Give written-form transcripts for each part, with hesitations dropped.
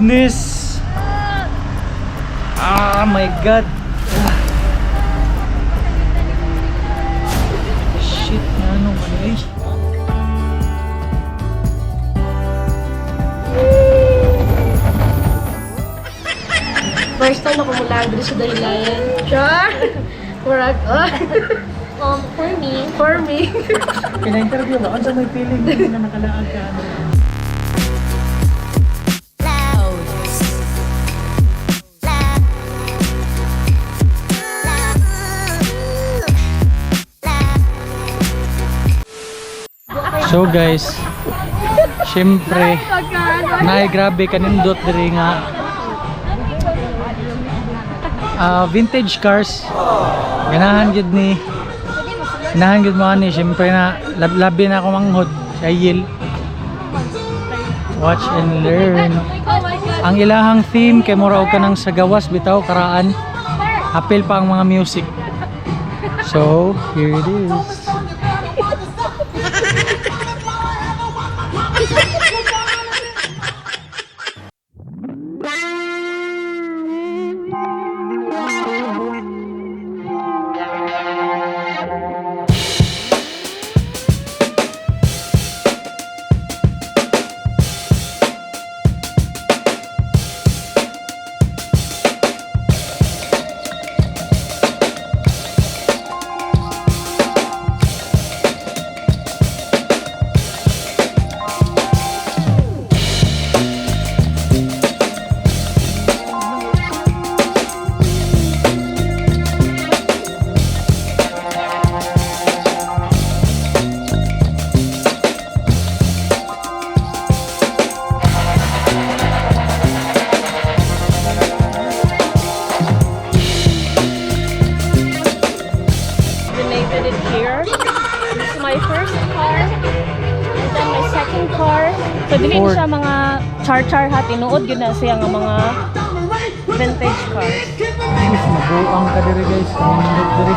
Goodness. Ah, my God. Shit, ano man eh. First time ako mula dito sa Dahilayan. Sure? Correct. For me. For me. Pina-interview ba? Ano may feeling na nakalaag ka? So guys, syempre, grabe kanindot diri nga vintage cars. Ganahan gid ni. Ganahan gid mo ani, syempre na labi na ako manghod sa Yale. Watch and learn. Ang ilahang theme kay mura og kanang sa gawas bitaw karaan. Apil pa ang mga music. So, here it is. So dili na siya mga char-char ha, tinuod yun na siya nga mga vintage cars. Mabuang ka diri guys, kanindot diri.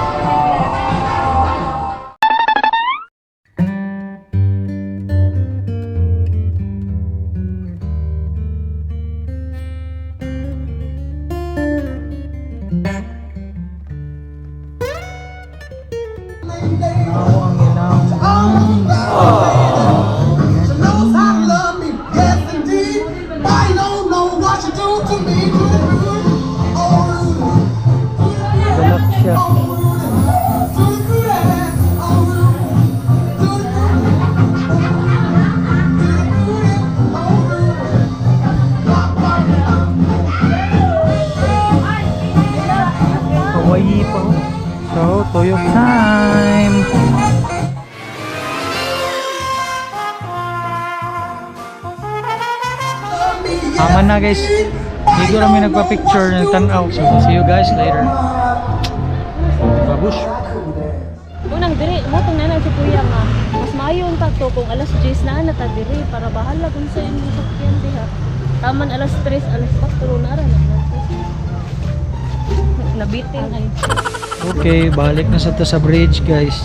Hawaii pa. So, tuyok time. Aman na guys. Hindi ko kami nagpa-picture ng tanaw. So, see you guys later. Babush. Unang diri, motong na si kuya nga. Mas maayon ta to kung alas 10 na nata diri para bahala kung sa imong sakyan diha. Taman alas 3, alas 4 na ra na. Nabitin ay. Okay, balik na sa to sa bridge guys.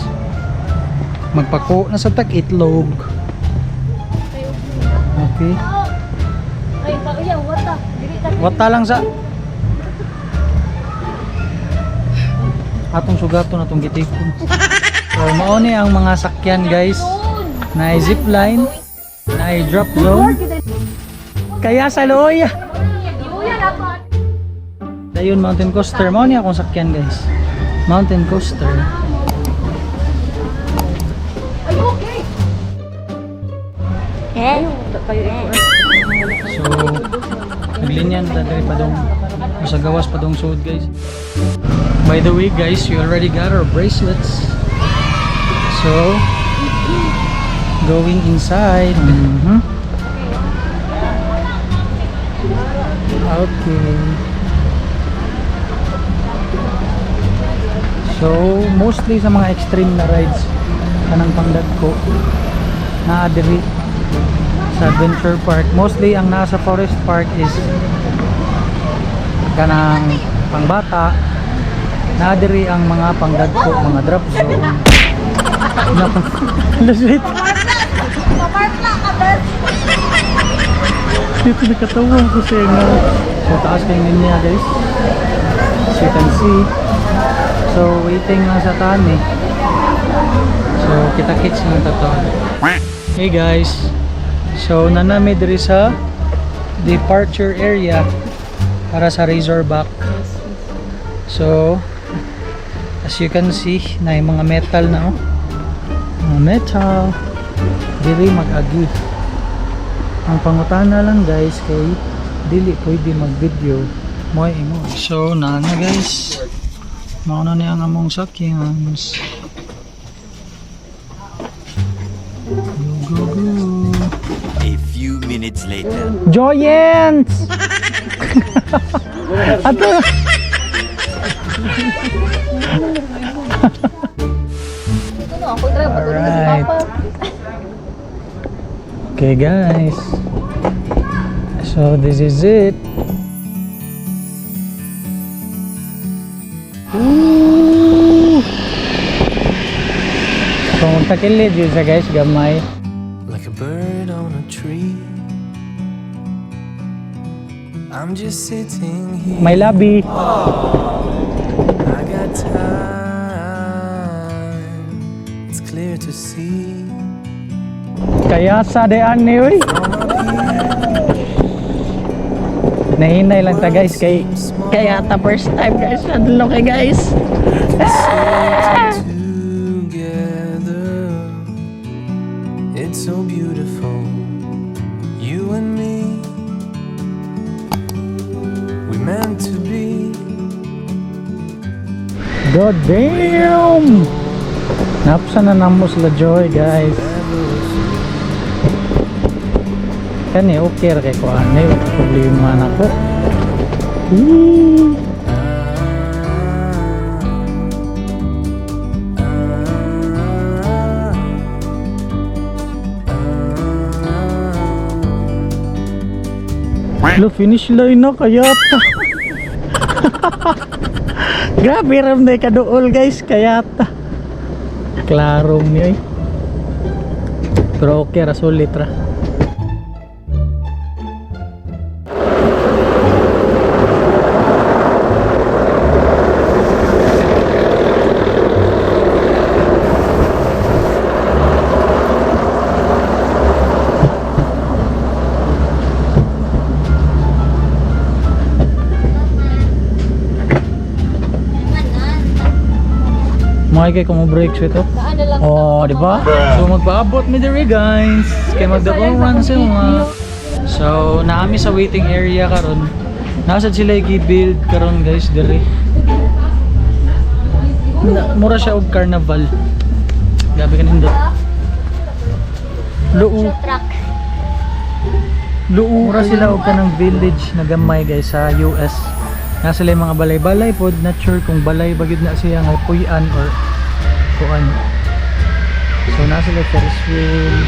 Magpako na sa Itlog. Okay. Ay, pauya, wata. Dili ta. Wata lang sa atong sugaton atong gitikon. So mao ni ang mga sakyan guys. Na zipline, na drop zone. Kaya sa loy. Dayon mountain coaster mao ni akong sakyan guys. Mountain coaster. Ay, okay. So naglinyan ta diri padong sa gawas padong sud guys. By the way guys, we already got our bracelets. So going inside. Okay. So mostly sa mga extreme na rides kanang pangdagko naa diri sa Adventure Park. Mostly ang nasa Forest Park is kanang pangbata. Naa diri ang mga pangdagko, mga drop zone. Luswit. Dito nakatawa ko sa inyo. So taas kayong linya guys. As you can see. So waiting lang sa tani. So kita kits ng tato. Hey guys. So nanami diri sa departure area para sa Razorback. So as you can see na yung mga metal na oh. Mga metal. Diri mag-agi. Ang pangutana lang guys kay dili pwede mag-video mo imo. So na guys. Mao na niya ang among sakyans. Go go go. A few minutes later. Joyens! Ato. Alright. Okay guys. So this is it. Ooh. So magtakilid yun sa guys gamay. Like a bird on a tree, I'm just sitting here. May labi. I got time, it's clear to see. Kaya sa dean ni uy. Nahinay lang ta guys kay kaya ta first time guys nadlo kay guys. Together, it's so beautiful. You and me, we meant to be. God damn! Napsa na namo sila Joy guys. Kani okay ra kay ko ani wala problema na ko. Lo finish line na kaya ta. Grabe ram na kaduol guys kaya ta. Klarong niya eh. Pero okay ra sulit ra. May kay kung breaks ito. Daan na lang. Oh, di ba? So magpaabot mi diri guys. Kay magdabong run sa mga. So naami sa waiting area karon. Nasa sila i-build karon guys diri. Mura siya og carnival. Grabe ka nindot. Luu. Mura sila og kanang village na gamay guys sa US. Nasa sila yung mga balay-balay pod, not sure kung balay bagid na siya nga puyan or kuan. So nasa sila Ferris wheel.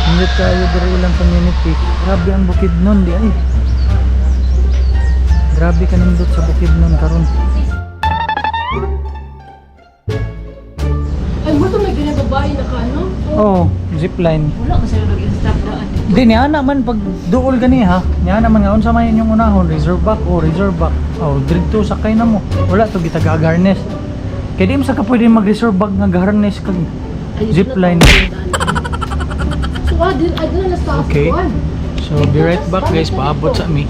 Hindi tayo diri ilang community. Grabe ang bukid nun di ay. Grabe ka nindot sa bukid nun karon. Ay, mo to may ginababae na ka, no? Oh, zipline. Wala ko sa'yo nag-instack daan. Di niya naman pag duol gani ha. Niya naman nga unsa man yung unahon, Razorback o Razorback. Oh, dito sakay na mo. Wala to gitaga-harness. Kaya di mo sa ka pwede mag-Razorback nga harness kag zipline. So, adun na sa Okay. So be right back guys, paabot sa mi.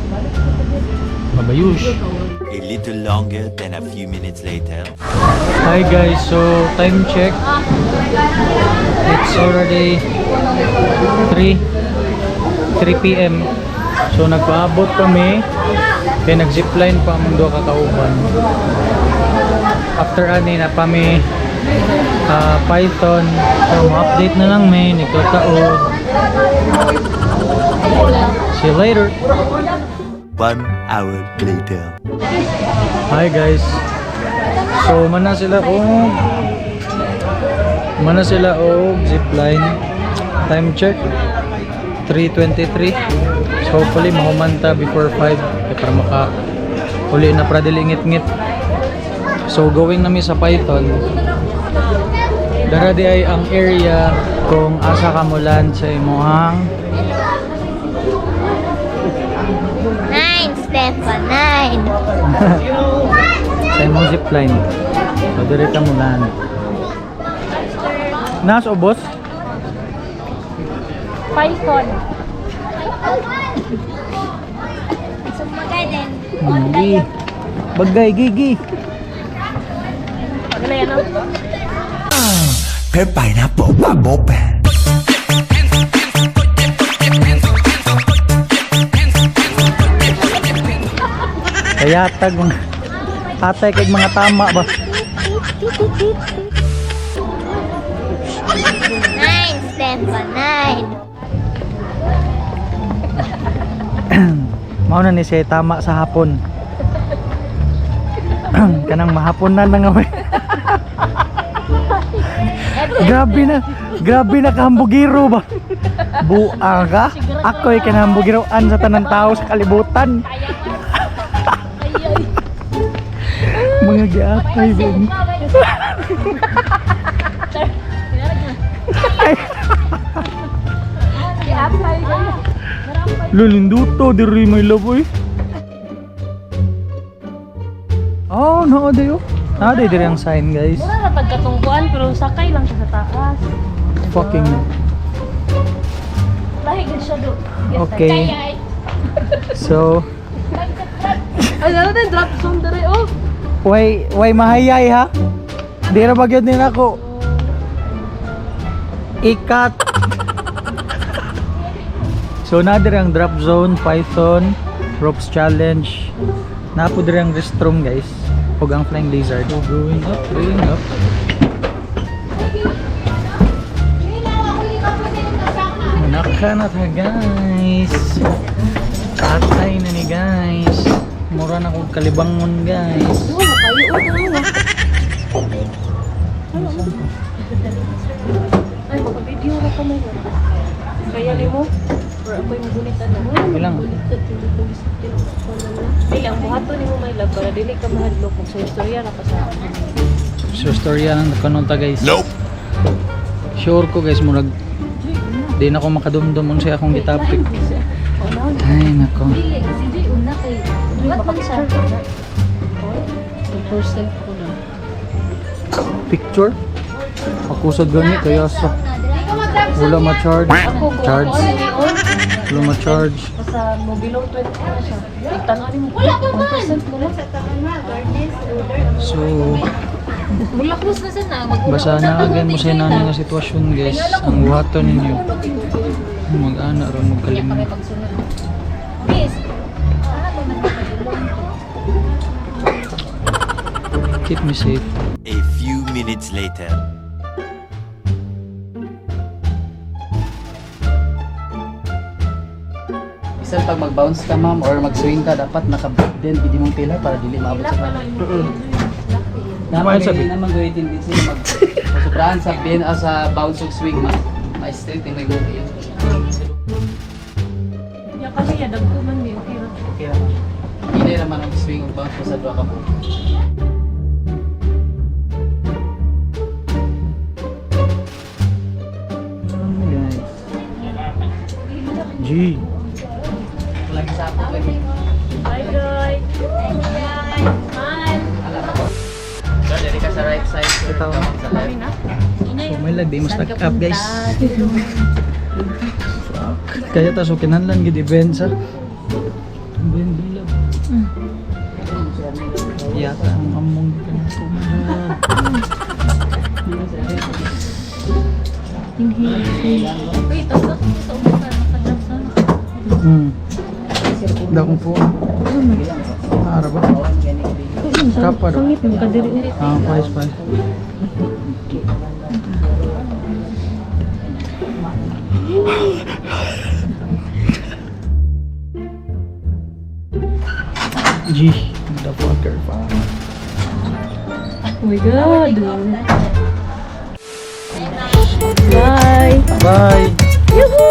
Babayush. A little longer than a few minutes later. Hi guys, so time check. It's already 3 p.m. So nagpaabot kami. Kaya nag-zipline pa among duha ka kauban. After ani na pa mi Python. So update na lang may nagtataod. See you later. 1 hour later. Hi guys. So mana sila og zipline. Time check 3:23. So hopefully mahumanta before 5 para maka uli na para dili ngit-ngit. So going nami sa Python. Dara di ay ang area kung asa ka mulan sa imuhang Nine, Stefan, nine. sa imong zipline. So dire ka mulan. Nas ubos? Python. Sumagay din. Gi. Bagay gigi. Ano yan, no? Pineapple, bubble. Kaya tag mga atay kay mga tama ba? Nine, Stefan, nine. Mao na ni siya tama sa hapon. Kanang mahapon na nga may. Grabe na kahambugiro ba? Buang ka? Ako'y kinahambugiroan sa tanang tao sa kalibutan. Mga giatay din. Lulinduto diri may laboy. Oh, no dayo. Nada diri ang sign, guys. Mura na pagkatungkuan pero sakay lang siya sa taas. Fucking Lahi din siya do. okay. So, Ay, ano din drop zone dere oh. way mahayay ha. Di ra bagyod din ako. Ikat. So na diri ang drop zone, Python, ropes challenge. Na po diri ang restroom, guys. Ug ang flying lizard. So going up. Naka na ta, guys. Atay na ni guys. Mura na kong kalibangon, guys. Oh, makayo na. Ay, maka-video na ka may. Kaya limo. Or ako yung gunitan na. Ilang? Ay, lang buhato ni mo may love para dili ka mahadlok kung sa istorya na kasama. So storya ng kanunta, guys. Nope. Sure ko, guys, murag di na ako makadumdum unsay akong gitopic. Ay nako. Picture? Akusad gani kaya sa wala ma-charge. Charge. Wala ma-charge. Sa mobilo 20 na siya. Tigtanan mo 1% mo lang. So, Mulaklos na sana. basa na again mo sa nani nga sitwasyon, guys. Ang buhaton ninyo. Mag-ana ra mo kalimot. Miss. Keep me safe. A few minutes later. Isang pag mag-bounce ka, ma'am, or mag-swing ka, dapat naka-break din, hindi mong pila para dili maabot sa kanya. Smile sabi. Naman gawin din sila mag-sobrahan sa bin o sa bounce o swing, ma'am. Ma-straight yung may gawin yun. Ya kasi ya dagko man di okay ra. Okay lang. Hindi naman ang swing o bounce mo sa dua ka po. G. Lagi sa apo. Bye Joy. Smile. So, dari ka sa right side, sir. Ito. Tama sa left. Na. So may lag di mas up, guys. Kaya ta so kinahanglan gid event sa Bendilag. Yata ang among Wait, tapos sa umaga naka-drop sa. Dakong po. Ara ba? Kapa do. Sangit mo kadiri. Ah, pais. G, the fucker pa. Oh my god. Bye. Bye. Woo!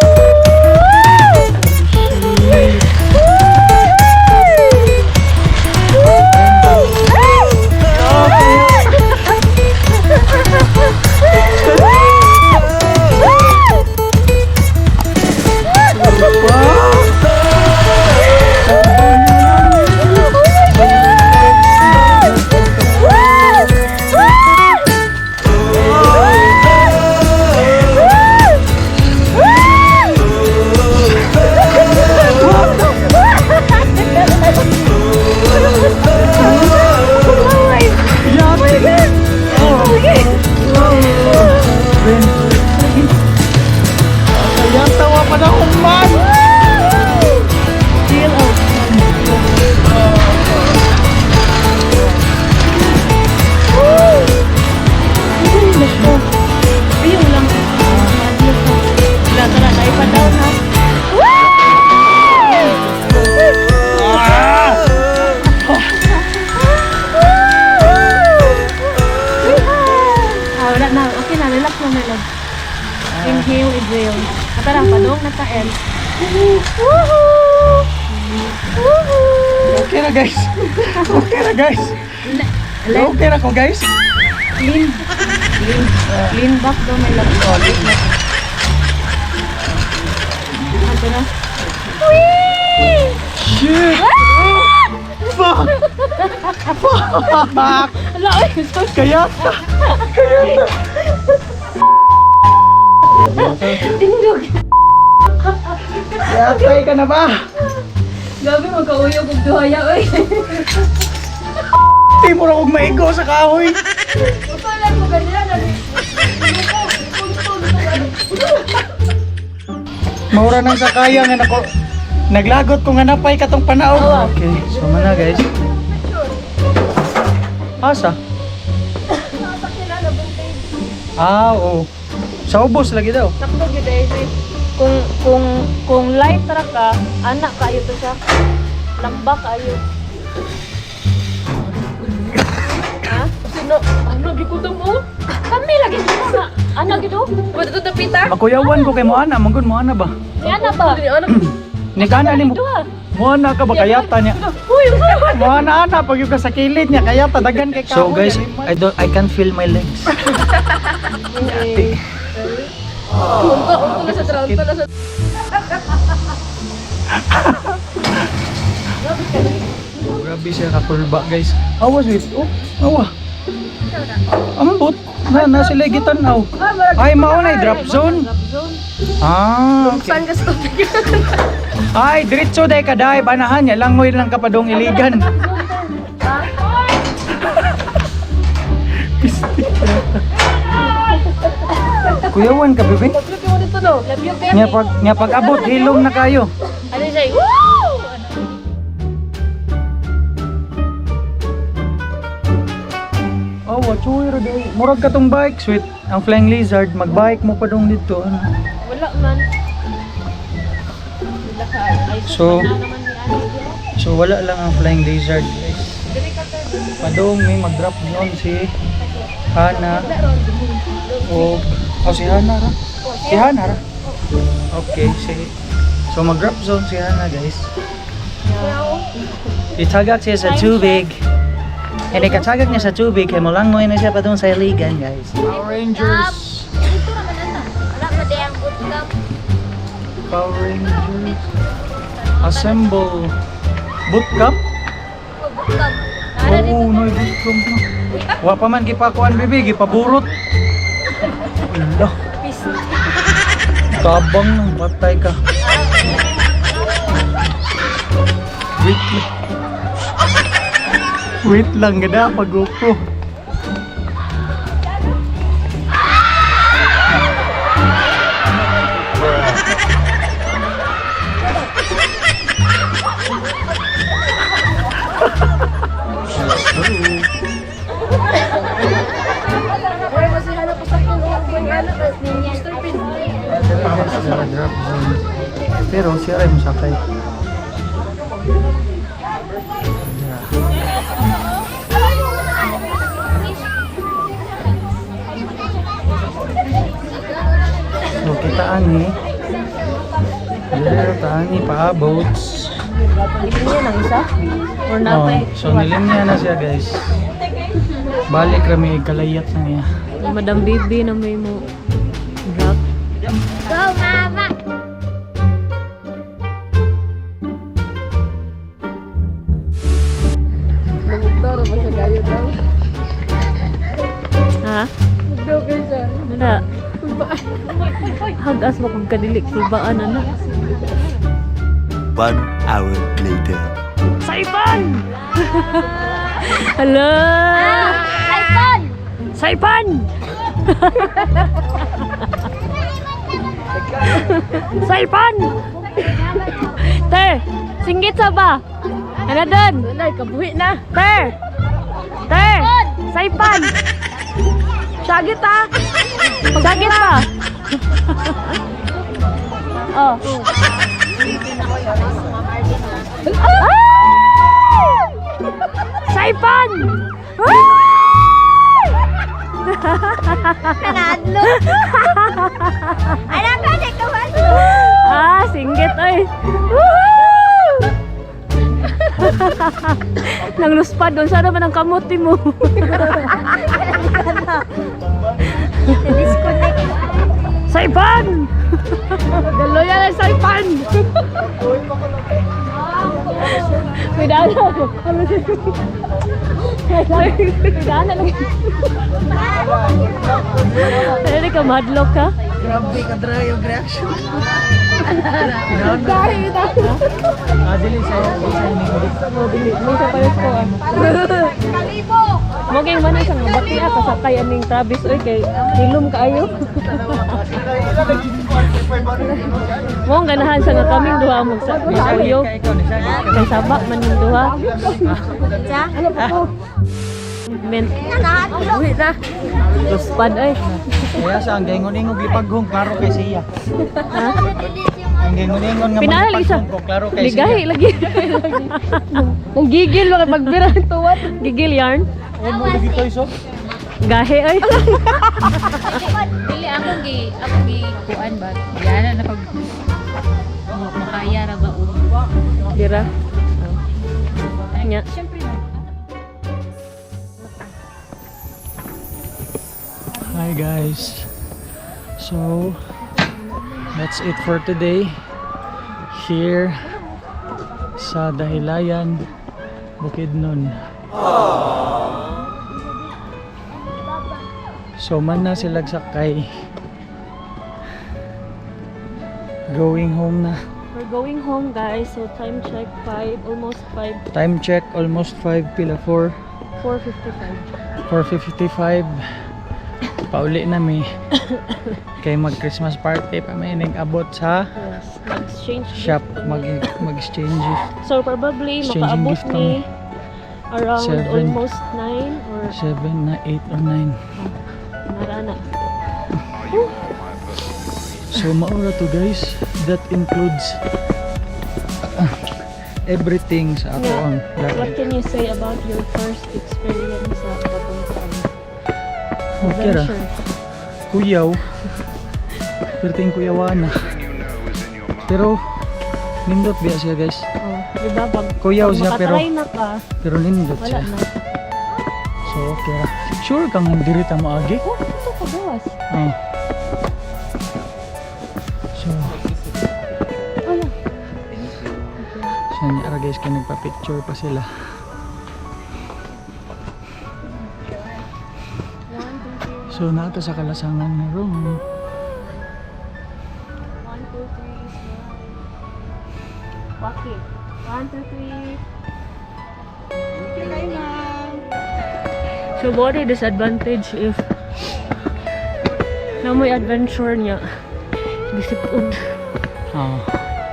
Okay na guys. Okay na guys. Okay na ko guys. Lean back daw may love. Oh, lean back. Ito na. Shit! Fuck! Fuck! Ala, oy. Kaya ta! Tindog. Yatay ka na ba? Gabi magkauyog og duhaya oy. Di mo na kong maigo sa kahoy. Upalan mo ganyan na. Maura nang sakaya nga nako. Naglagot ko nga napay katong panaog. Okay, so mana guys. Asa? Oo. Sa ubos lagi daw. Sakto gyud ay kung light ra ka, anak kayo to siya. Lamba kayo. Ha? Sino? Ano gikudong mo? Kami lagi sa anak gid. Pwede to tapita? Makuyawan ko kay mo ana, manggon mo ana ba? Si anak ba? Ni kana ni mo. Mo ana ka ba kayata niya? Uy, Mo ana pag yung ka sa kilid niya kayata dagan kay kahoy. So guys, I can feel my legs. unto na sa drown. Grabe siya kapulba guys. Awa sweet. Oh, awa. Ambot. Na sila gitanaw. Ay mao na drop zone. Ah, okay. Gusto Ay, diretso day ka day banahan niya langoy lang kapadong iligan. Kuyawan ka bebe. mo dito no. Love you Kenny. Nya pag abot hilom na kayo. Ano siya? Woo! Oh, wachoy ra day. Murag ka tong bike, sweet. Ang Flying Lizard, mag-bike mo pa dong dito. Ano? Wala man. So, wala lang ang Flying Lizard, guys. Padong may mag-drop noon si Hana. Si Hana ra. Si Hana ra. Okay, so mag-drop zone si Hana, guys. Itagat siya sa tubig. And ikatagag niya sa tubig, kaya malangoy na siya pa doon sa iligan, guys. Power Rangers. Dito naman na. Wala mo di ang bootcamp. Power Rangers. Assemble. Bootcamp? Bootcamp. Oo, no, bootcamp na. Wa pa man gipakuan, bibi, gipaburot. Ala. Tabang nang patay ka. Wait lang, gada pag-GoPro. Pero siya ay masakay. So kita ani. Dito ani paabot. Ibig niya ng isa? Or Oh, napay? so nilinya na siya, guys. Balik kami kalayat na niya. Madam Bibi na may mo drop. Go, mama! Ha? Nada. Hagas mo kung kadilik kulbaan ano. 1 hour later. Saipan! Hala! iPhone! Saipan! Saipan! Te! Singgit sa ba? Ano doon? Wala, kabuhi na. Te! Te! Saipan! Sagit ha! Sagit pa! Oh. Ah! Saipan! Nanadlo! Anak ka, nagkawan mo! Singgit oy. Nang luspad doon, sana ba ng kamote mo? Disconnect. Saipan! Galo yan ay Saipan! Cuidado! Cuidado lang. Ano ka, madlock ka? Grabe ka dra yung reaction. Dili sa Dili, may sa pares ko ah. Moging man isang bati ka sa kay aning Travis oy kay hilom kaayo. Mo ang ganahan sa nga kaming duha mo sa Misayo. Kay sabak man yung duha. Men. Uwi na. Luspad ay. Kaya sa ang gaingon-ingon lipaghong klaro kay siya. Ang gaingon-ingon nga Pinali isa. magpaghong ko klaro kay Ligahi siya. lagi. Nang gigil mga pagbira tuwat. Gigil yarn. Ay mo dito iso. Gahe ay. Dili akong gi kuan ba. Yana na pag makaya ra ba og. Dira. Nya. Syempre Hi guys. So that's it for today. Here sa Dahilayan, Bukidnon. So man na sila sakay. Going home na. We're going home guys. So time check 5, almost 5, Time check almost 5 pila 4. 4:55. 4:55. Pauli na mi. Kay mag Christmas party pa may ning abot sa Yes, mag-exchange shop gift. mag-exchange gift. So probably Exchanging makaabot gift ni around 7. almost 9 or 7 na 8 or 9. narana. So maura to guys. That includes everything sa ako Yeah. ang What lakad. can you say about your first experience sa Batonkan? Okay ra. Adventure. Kuyaw. Perting kuyawana. Pero nindot biya siya guys. Oh, di ba? Kuyaw siya, pero- makatry na ka, Pero nindot wala siya. na. So okay ra. Sure kang diri ta maagi? Oh, ito ka gawas. Oh. So Oh, yeah. siya niya ara guys kay nagpa-picture pa sila. So nato sa kalasangan na room. 1, 2, 3, smile. Waki. 1, 2, 3. So what is disadvantage if na may adventure niya gisipod Ah.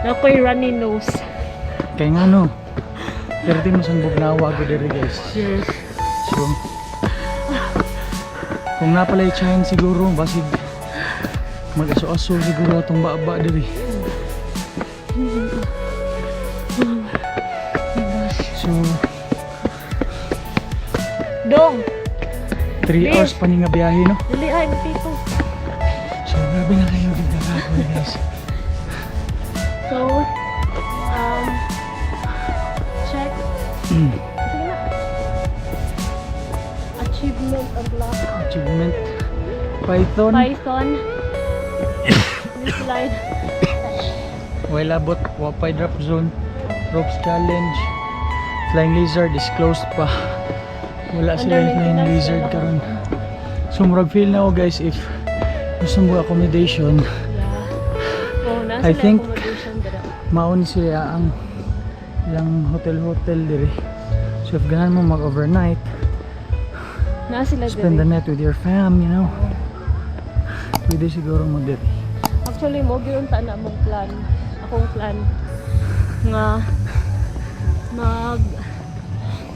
na ko'y runny nose. Kay nga no. Pero di masang bugnawa ko diri guys. Yes. So kung napalay chain siguro basig mag-aso-aso siguro atong baba diri. So Dong! 3 hours pa ni nga biyahe no. Dali ay, matito. So grabe na kayo gagawin guys. So, check. Sige na. Achievement unlocked. Achievement Python. Python. This line. While abot wapay drop zone. Ropes challenge. Flying lizard is closed pa. Wala sila yung flying maintenance lizard sila. karon. So murag feel na ako guys if gusto mo accommodation. Yeah. Oh, nasa I think- accommodation dira. Mauni sila ang ilang hotel diri. So if ganahan mo mag-overnight, Nasa sila spend the diri. night with your fam, you know. Pwede siguro mo diri. Actually, mo gyud ta na mong plan. Akong plan nga mag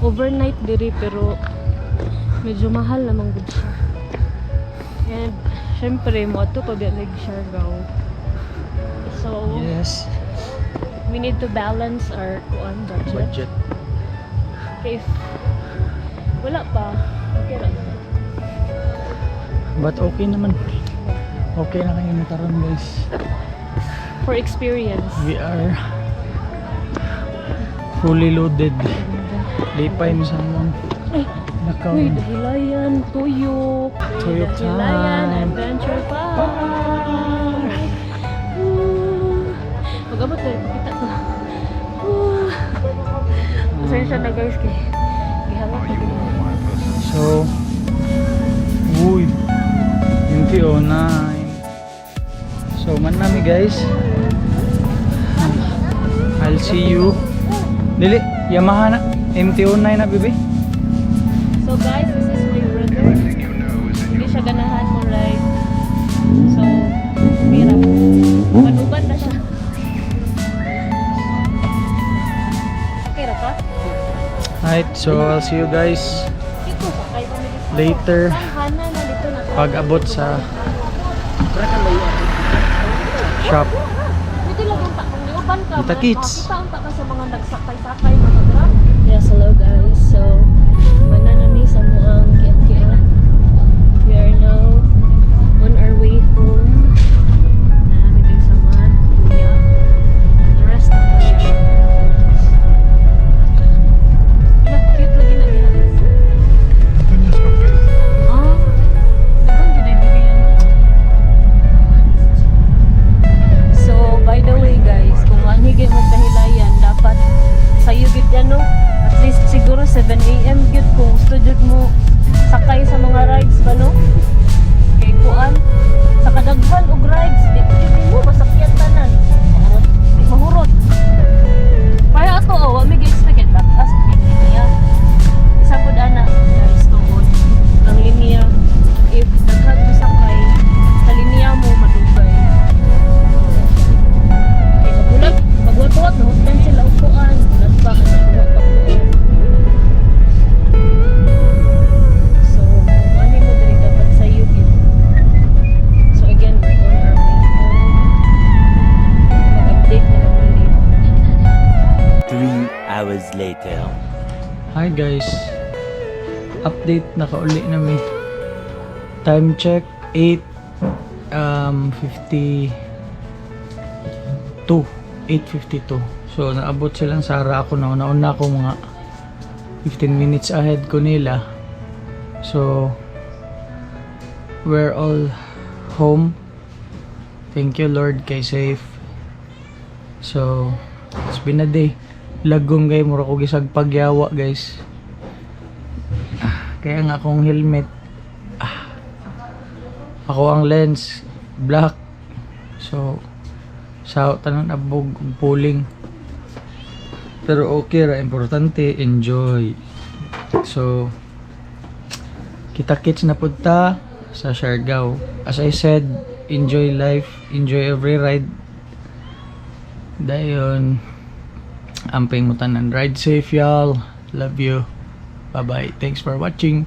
overnight diri pero medyo mahal naman gud siya. And syempre mo ato pa biya nag-Siargao. So, Yes, we need to balance our budget. budget. Okay, if wala pa, okay lang. But okay naman. Okay na kayo nataron guys. For experience. We are fully loaded. Lipay mo sa mong nakaw. Uy, dahilayan, tuyok. Tuyok Dahilayan, time. adventure park. Mag-abot tayo, pakita ko. Pasensya na guys, kay gihanap ko din. So, uy, MT-09. So, man nami guys. I'll see you. Dili, Yamaha na. MT-09 na, bibi. So guys, this is my brother. Hindi siya ganahan mo ride. So, mira. Manuban na siya. Okay ra ka? Alright, so I'll see you guys Dito sa kay pamilya. later Hana na dito na. pag abot sa shop. Dito lang yung kung liuban ka. Kita kits. Kita ang ka sa mga nagsakay-sakay mga grab. Yes, hello guys. So, mananami sa muang kiat-kiat. We are now on our way home. Namin tayo sa mga kuya. The rest of us. Cute lagi na nila. Ah, dagang ginay-bigay yan. So, by the way guys, kung anhigay mo kahilayan, dapat sa'yo gid yan no? At least siguro 7 AM gid kung gusto jud mo sakay sa mga rides ba no? Kay kuan, sa kadaghan og rides, di mo masakyan tanan. Di mahurot. Para ato, wa may expected back as niya. Isa po ana, guys, tuod. Ang linya, if daghan mo sakay, sa linya mo madugay. Kaya magulat, magwat-wat, nahutan sila upuan. Nagpa ka sa pagtuon. So, ano mo diri dapat sa YouTube. So again, we're on our way home. Mag-update na lang ulit. 3 hours later. Hi guys. Update nakauli na mi. Time check 8:52. So naabot silang Sara ako na una ako mga 15 minutes ahead ko nila. So we're all home. Thank you Lord kay safe. So it's been a day. Lagom kay mura ko gisag pagyawa guys. Kaya nga akong helmet. Ako ang lens black. So sa tanan abog ug puling. Pero okay ra, importante enjoy. So kita-kits na punta sa Siargao. As I said, enjoy life, enjoy every ride. Dayon amping mo tanan. Ride safe y'all. Love you. Bye bye. Thanks for watching.